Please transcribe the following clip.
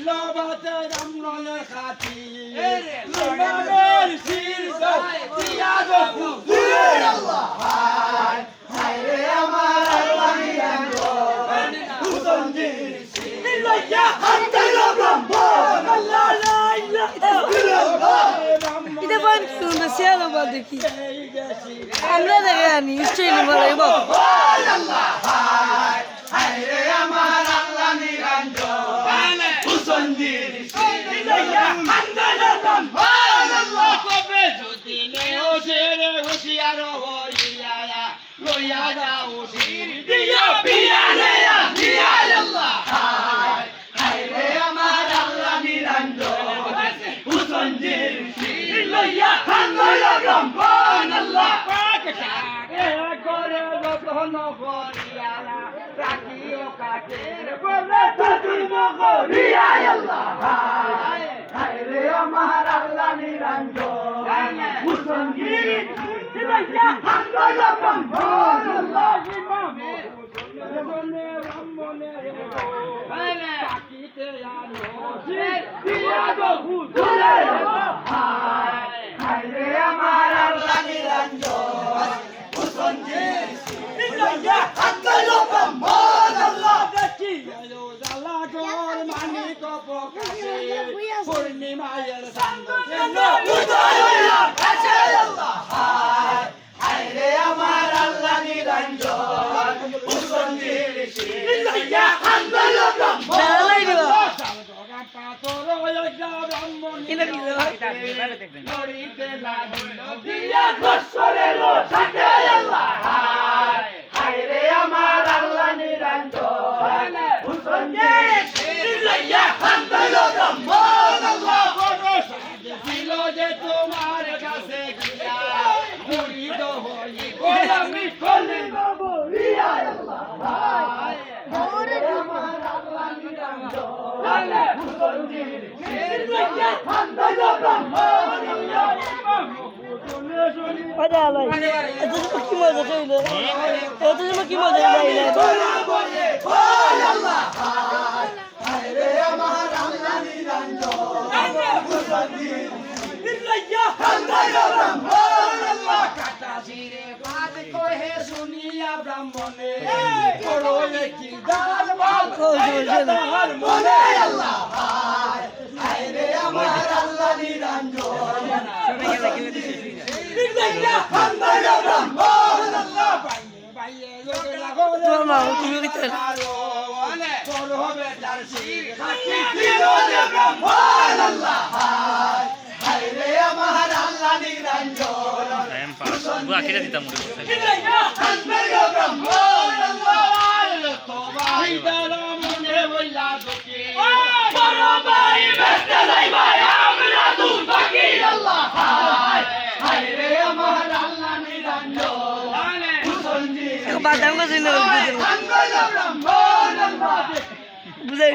লোবাতে রামনের খাতি লোবানের শীর্ষ জিয়াদ হুজুরে আল্লাহ হায় রে আমার আল্লাহ নিরঞ্জন হুসনজির নিলয়া হামদাল ব্রাহ্মণ আল্লাহ লা ইলাহা ইল্লাল্লাহ এটা বান কি না সেল বাদ দেখি আমরা দেখে আনি স্টাইল বলাইব আল্লাহ হায় রে আমার আল্লাহ নিরঞ্জন হুসনজির নিলয়া হামদাল ব্রাহ্মণ আল্লাহ কবে যদি নেও সেরে হুশিয়ার হইয়া লইয়া যাও শির দিয়া পিয়ানে দিয়া আল্লাহ হায় রে আমার আল্লাহ নিরঞ্জন হুসনজির লইয়া হামদাল ব্রাহ্মণ আল্লাহ পাক সাগে করে যতন করিয়া রাখিও কাটের বলে তুমি করিয়া আল্লাহ হায় রে আমার আল্লাহ নিরঞ্জন হুসনজির লইয়া হামদাল ব্রাহ্মণ আল্লাহ ইমামে হুসনে ব্রাহ্মণে পাকিতে আলো দিয়া গো হুজুরে হায় রে আমার আল্লাহ নিরঞ্জন হুসনজির লইয়া হামদাল ব্রাহ্মণ আল্লাহ দেখি আলো জালা গর মানিক প্রকাশে পূর্ণিমায়ের চাঁদ উদয় হইয়া আছে আল্লাহ হায় রে আমার আল্লাহ নিরঞ্জন হুসনজির লইয়া হামদাল ব্রাহ্মণ আল্লাহ সালগা পাথর হইয়া ব্রাহ্মণ এটা কি নড়িতে লাগিল দিয়া ঘোষরের সাথে আল্লাহ হায় রে আমার আল্লাহ নিরঞ্জন হুসনজির লইয়া হামদাল ব্রাহ্মণ আল্লাহ ছিল যে তোমার কাছে গিয়া মুরিদ হই গোলামি করিব বলিয়া আল্লাহ হায় রে আমার আল্লাহ নিরঞ্জন হুসনজির লইয়া হামদাল ব্রাহ্মণ আল্লাহ আরে আলাই এটা তো কি মজা কইল এটা তো কি মজা লাইলা বলে বল আল্লাহ হায় রে আমার আল্লাহ নিরঞ্জন হুসনজির লইয়া হামদাল ব্রাহ্মণ আল্লাহ কাটা জিরে বাদ কহে শুনিয়া ব্রাহ্মণে বড় কি দান বাদ তাহার মনে আল্লাহ হায় রে আমার আল্লাহ নিরঞ্জন লইয়া হামদাল ব্রাহ্মণ আল্লাহ বাইয়ে বাইয়ে লোকে লাগো তোমার তুমি কি বড় হবে তার শির খাকি দিল যে ব্রাহ্মণ আল্লাহ হায় রে আমার আল্লাহ নিরঞ্জন বুয়া কেটে দিতাম লইয়া হামদাল ব্রাহ্মণ আল্লাহ তোমাই দ্বারা মনে হইলা দুঃখী বড় ভাই বেঁচে যাইবা আমরা দুই বাকি আল্লাহ হায় রে আমার আল্লাহ নিরঞ্জন হুসনজির বাদাম গাছ হামদাল ব্রাহ্মণ আল্লাহ বুঝাই